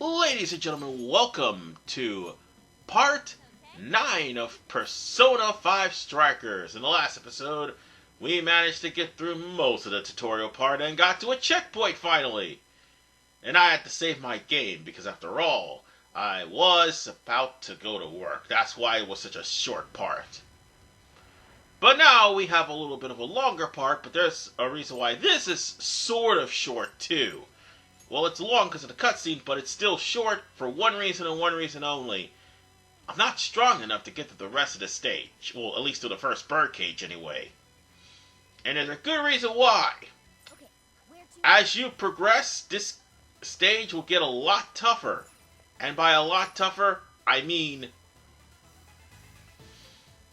Ladies and gentlemen, welcome to Part 9 of Persona 5 Strikers. In the last episode, we managed to get through most of the tutorial part and got to a checkpoint finally. And I had to save my game because after all, I was about to go to work. That's why it was such a short part. But now we have a little bit of a longer part, but there's a reason why this is sort of short too. Well, it's long because of the cutscene, but it's still short for one reason and one reason only. I'm not strong enough to get to the rest of the stage. Well, at least to the first Birdcage anyway. And there's a good reason why. As you progress, this stage will get a lot tougher. And by a lot tougher, I mean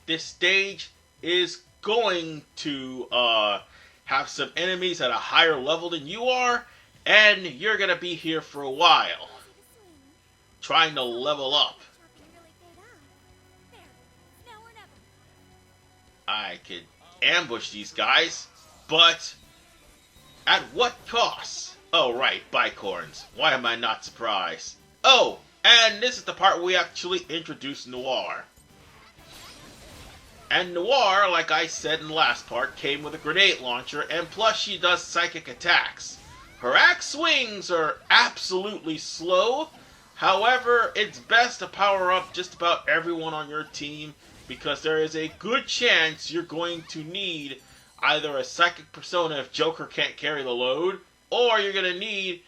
this stage is going to have some enemies at a higher level than you are. And you're going to be here for a while, trying to level up. I could ambush these guys, but at what cost? Oh, right, bicorns. Why am I not surprised? Oh, and this is the part where we actually introduce Noir. And Noir, like I said in the last part, came with a grenade launcher, and plus she does psychic attacks. Her axe swings are absolutely slow. However, it's best to power up just about everyone on your team because there is a good chance you're going to need either a psychic persona if Joker can't carry the load, or you're going to need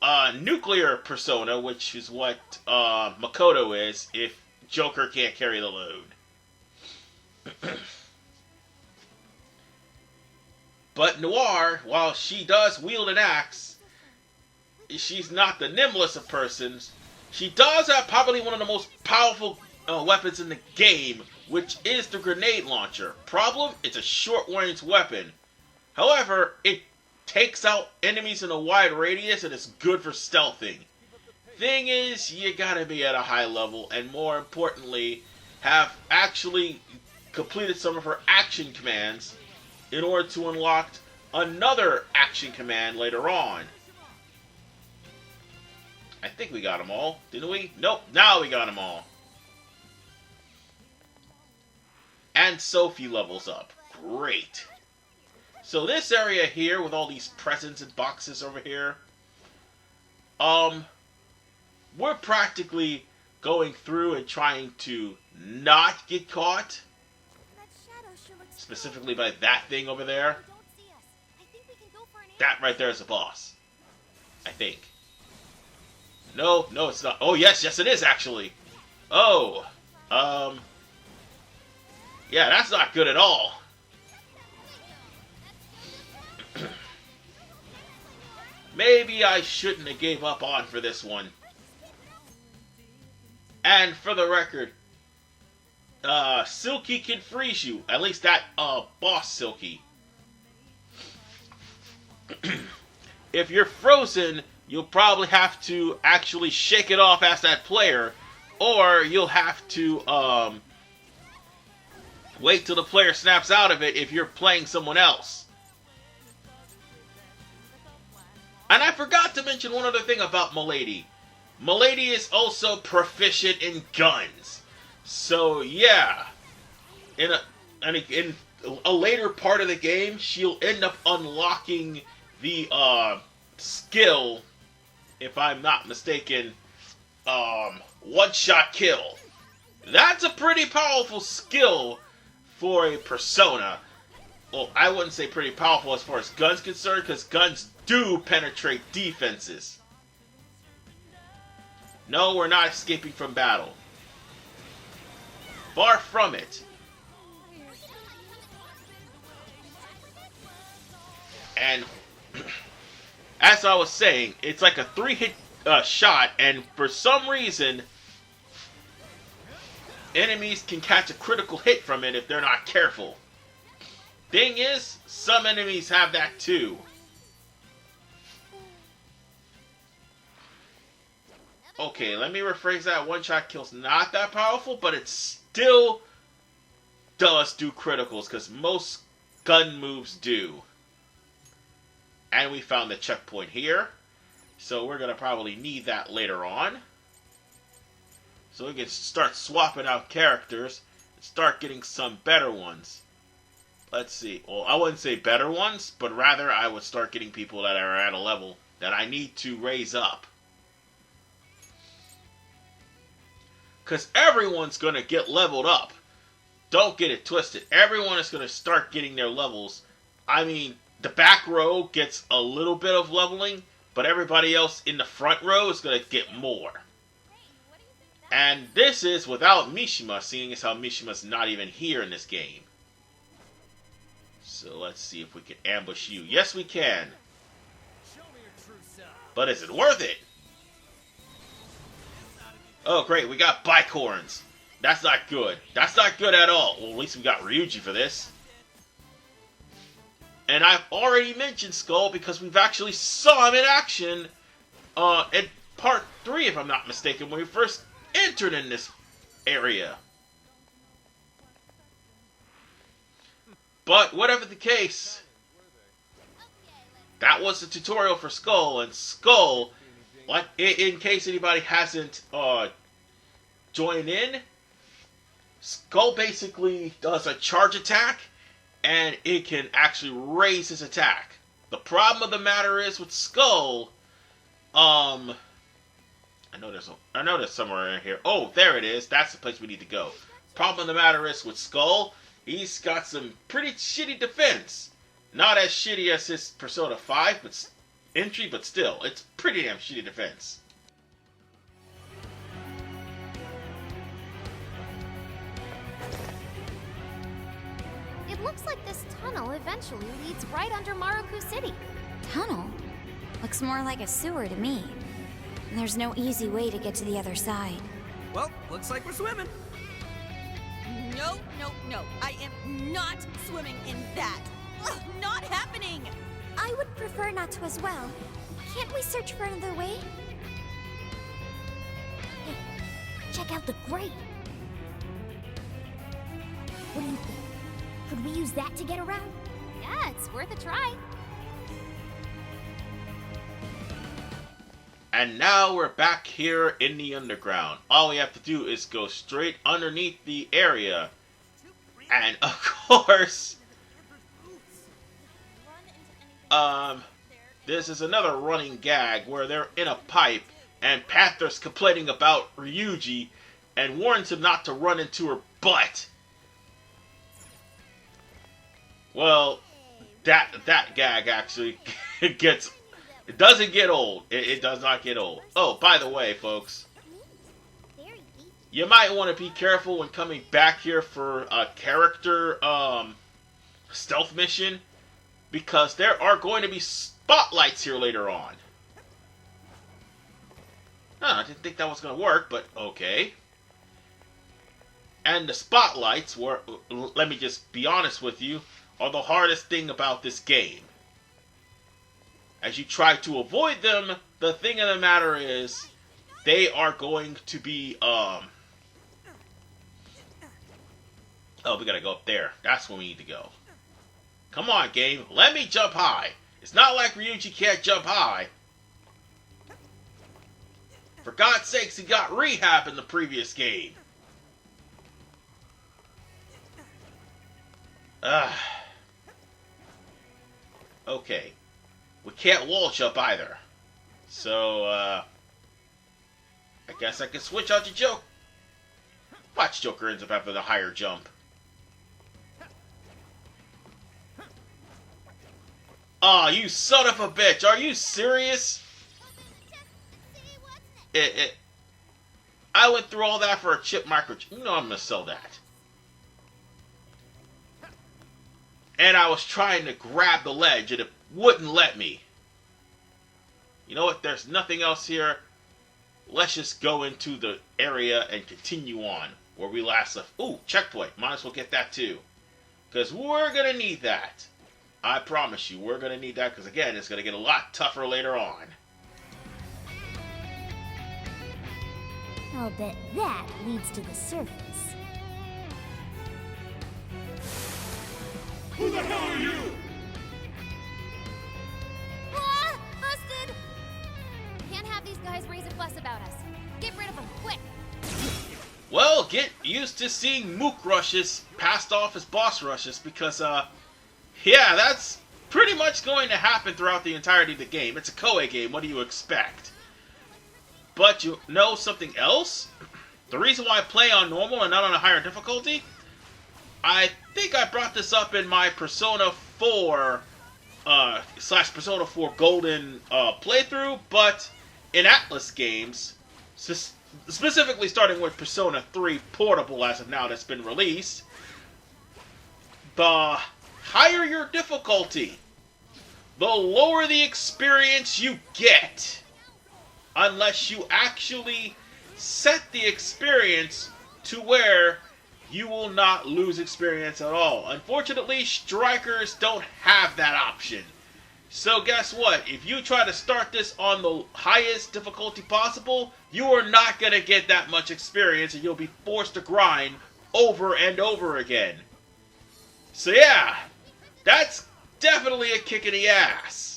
a nuclear persona, which is what Makoto is, if Joker can't carry the load. But Noir, while she does wield an axe, she's not the nimblest of persons. She does have probably one of the most powerful weapons in the game, which is the grenade launcher. Problem, it's a short-range weapon. However, it takes out enemies in a wide radius and is good for stealthing. Thing is, you gotta be at a high level, and more importantly, have actually completed some of her action commands in order to unlock another action command later on. I think we got them all, didn't we? Nope, now we got them all. And Sophie levels up. Great. So this area here, with all these presents and boxes over here, we're practically going through and trying to not get caught. Specifically by that thing over there. That right there is the boss. I think. No, it's not. Oh, yes, it is, actually. Oh. Yeah, that's not good at all. Maybe I shouldn't have gave up on for this one. And for the record, Silky can freeze you. At least that, boss Silky. If you're frozen, you'll probably have to actually shake it off as that player, or you'll have to, wait till the player snaps out of it if you're playing someone else. And I forgot to mention one other thing about Milady. Milady is also proficient in guns. So yeah, in a later part of the game, she'll end up unlocking the skill, if I'm not mistaken, one-shot kill. That's a pretty powerful skill for a persona. Well, I wouldn't say pretty powerful as far as guns concerned, because guns do penetrate defenses. No, we're not escaping from battle. Far from it. And as I was saying, it's like a 3-hit shot, and for some reason, enemies can catch a critical hit from it if they're not careful. Thing is, some enemies have that too. Okay, let me rephrase that. One-shot kill's not that powerful, but it still does do criticals, because most gun moves do. And we found the checkpoint here. So we're going to probably need that later on. So we can start swapping out characters and start getting some better ones. Let's see. Well, I wouldn't say better ones, but rather I would start getting people that are at a level that I need to raise up. Because everyone's going to get leveled up. Don't get it twisted. Everyone is going to start getting their levels. I mean, the back row gets a little bit of leveling, but everybody else in the front row is going to get more. And this is without Mishima, seeing as how Mishima's not even here in this game. So let's see if we can ambush you. Yes, we can. But is it worth it? Oh, great. We got bike horns. That's not good. That's not good at all. Well, at least we got Ryuji for this. And I've already mentioned Skull because we've actually saw him in action in part 3, if I'm not mistaken, when we first entered in this area. But whatever the case, that was the tutorial for Skull. And Skull, like in case anybody hasn't joined in, Skull basically does a charge attack, and it can actually raise his attack. The problem of the matter is with Skull, I know there's somewhere in here. Oh, there it is. That's the place we need to go. Problem of the matter is with Skull, he's got some pretty shitty defense. Not as shitty as his Persona 5 entry, but still, it's pretty damn shitty defense. It looks like this tunnel eventually leads right under Maruku City. Tunnel? Looks more like a sewer to me. There's no easy way to get to the other side. Well, looks like we're swimming. No, no, no. I am not swimming in that. Ugh, not happening. I would prefer not to as well. Can't we search for another way? Hey, check out the grate. What do you think? Could we use that to get around? Yeah, it's worth a try. And now we're back here in the underground. All we have to do is go straight underneath the area. And of course, this is another running gag where they're in a pipe and Panther's complaining about Ryuji and warns him not to run into her butt. Well, that gag actually gets... It doesn't get old. It does not get old. Oh, by the way, folks, you might want to be careful when coming back here for a character stealth mission, because there are going to be spotlights here later on. I didn't think that was going to work, but okay. And the spotlights were, let me just be honest with you, are the hardest thing about this game. As you try to avoid them, the thing of the matter is, they are going to be, oh, we gotta go up there. That's where we need to go. Come on, game. Let me jump high. It's not like Ryuji can't jump high. For God's sakes, he got rehab in the previous game. Okay. We can't wall jump either. So, I guess I can switch out to Joker. Watch Joker ends up having the higher jump. Aw, you son of a bitch! Are you serious? I went through all that for a chip microchip. You know I'm gonna sell that. And I was trying to grab the ledge and it wouldn't let me. You know what? There's nothing else here. Let's just go into the area and continue on where we last left. Ooh, checkpoint. Might as well get that too. Because we're going to need that. I promise you, we're going to need that because, again, it's going to get a lot tougher later on. I'll bet that leads to the surface. Who the hell are you? Ah! Busted! guys raise a fuss about us. Get rid of them, quick! Well, get used to seeing Mook rushes passed off as boss rushes because, yeah, that's pretty much going to happen throughout the entirety of the game. It's a Koei game, what do you expect? But you know something else? The reason why I play on normal and not on a higher difficulty? I think I brought this up in my Persona 4 / Persona 4 Golden playthrough, but in Atlas games, specifically starting with Persona 3 Portable as of now that's been released, the higher your difficulty, the lower the experience you get. Unless you actually set the experience to where you will not lose experience at all. Unfortunately, strikers don't have that option. So guess what? If you try to start this on the highest difficulty possible, you are not going to get that much experience and you'll be forced to grind over and over again. So yeah, that's definitely a kick in the ass.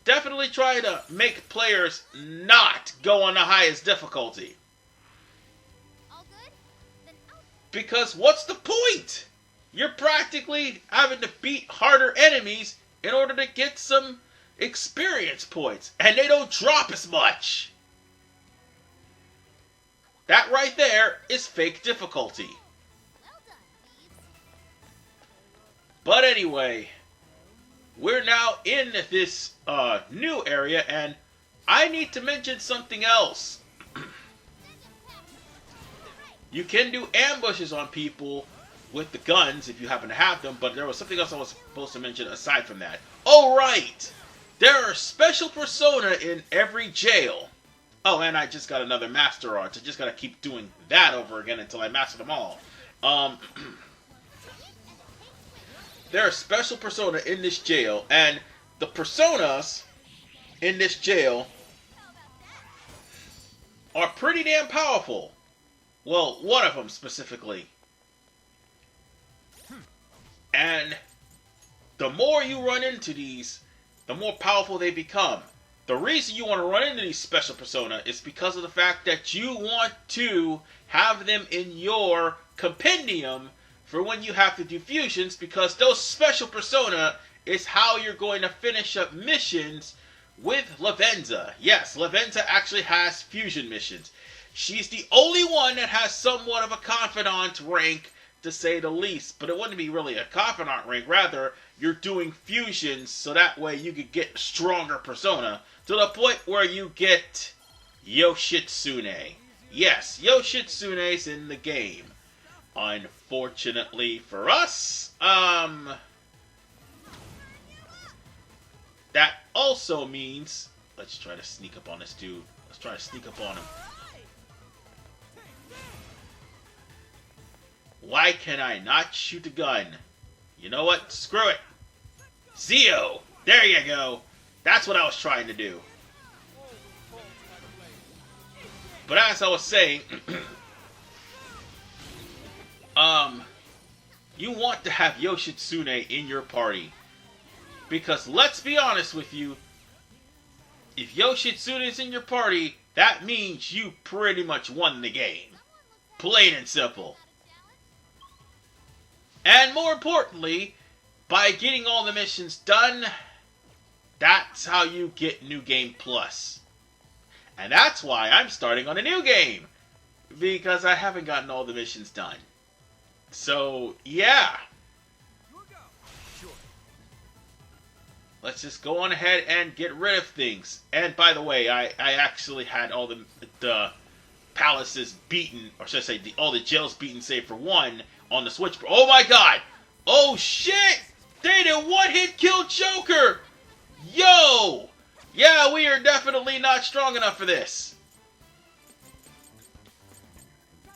Definitely try to make players not go on the highest difficulty. All good? Then out. Because what's the point? You're practically having to beat harder enemies in order to get some experience points. And they don't drop as much. That right there is fake difficulty. Well done, thieves. But anyway, we're now in this new area, and I need to mention something else. You can do ambushes on people with the guns if you happen to have them, but there was something else I was supposed to mention aside from that. Oh, right! There are special persona in every jail. Oh, and I just got another master art, so just gotta keep doing that over again until I master them all. There are special persona in this jail, and the personas in this jail are pretty damn powerful. Well, one of them specifically. And the more you run into these, the more powerful they become. The reason you want to run into these special persona is because of the fact that you want to have them in your compendium for when you have to do fusions, because those special persona is how you're going to finish up missions with Lavenza. Yes, Lavenza actually has fusion missions. She's the only one that has somewhat of a confidant rank, to say the least. But it wouldn't be really a confidant rank. Rather, you're doing fusions so that way you could get stronger persona to the point where you get Yoshitsune. Yes, Yoshitsune's in the game. Unfortunately for us, that also means, let's try to sneak up on this dude. Let's try to sneak up on him. Why can I not shoot a gun? You know what? Screw it. Zio! There you go. That's what I was trying to do. But as I was saying, you want to have Yoshitsune in your party. Because let's be honest with you, if Yoshitsune is in your party, that means you pretty much won the game. Plain and simple. And more importantly, by getting all the missions done, that's how you get New Game Plus. And that's why I'm starting on a new game. Because I haven't gotten all the missions done. So, yeah. Let's just go on ahead and get rid of things. And by the way, I actually had all the palaces beaten, or should I say, all the jails beaten save for one on the Switch. Oh my god! Oh shit! They did one-hit kill Joker! Yo! Yeah, we are definitely not strong enough for this.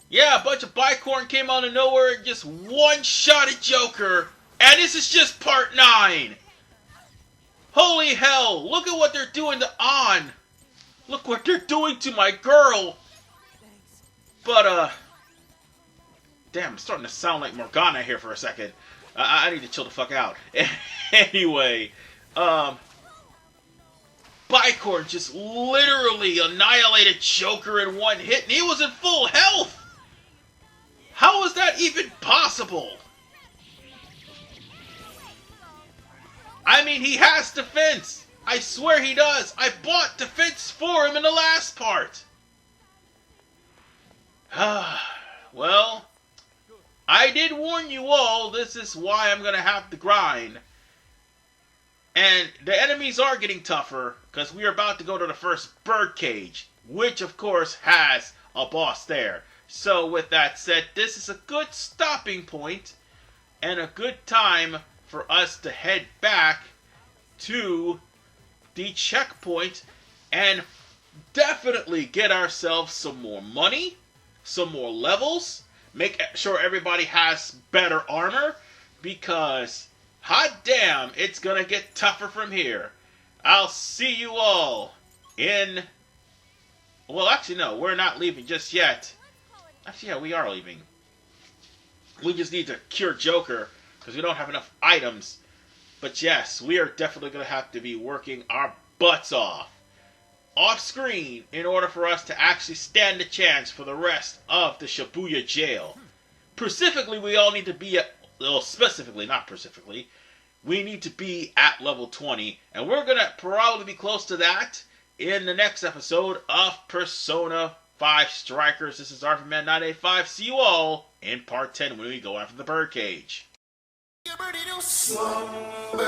Yeah, a bunch of Bicorn came out of nowhere and just one-shotted Joker. And this is just part 9. Holy hell, look at what they're doing to An. Look what they're doing to my girl. But, damn, I'm starting to sound like Morgana here for a second. I need to chill the fuck out. Anyway, Bicorn just literally annihilated Joker in one hit, and he was in full health! How is that even possible? I mean, he has defense! I swear he does! I bought defense for him in the last part! Well, I did warn you all, this is why I'm gonna have to grind. And the enemies are getting tougher, because we are about to go to the first Birdcage, which of course has a boss there. So with that said, this is a good stopping point, and a good time for us to head back to the checkpoint, and definitely get ourselves some more money, some more levels, make sure everybody has better armor, because hot damn, it's gonna get tougher from here. I'll see you all in... Well, actually, no, we're not leaving just yet. Actually, yeah, we are leaving. We just need to cure Joker, because we don't have enough items. But yes, we are definitely going to have to be working our butts off screen in order for us to actually stand a chance for the rest of the Shibuya jail. Specifically, we all need to be at... Well, specifically, not specifically. We need to be at level 20, and we're going to probably be close to that in the next episode of Persona 5 Strikers. This is RFman985. See you all in part 10 when we go after the Birdcage. Slumber.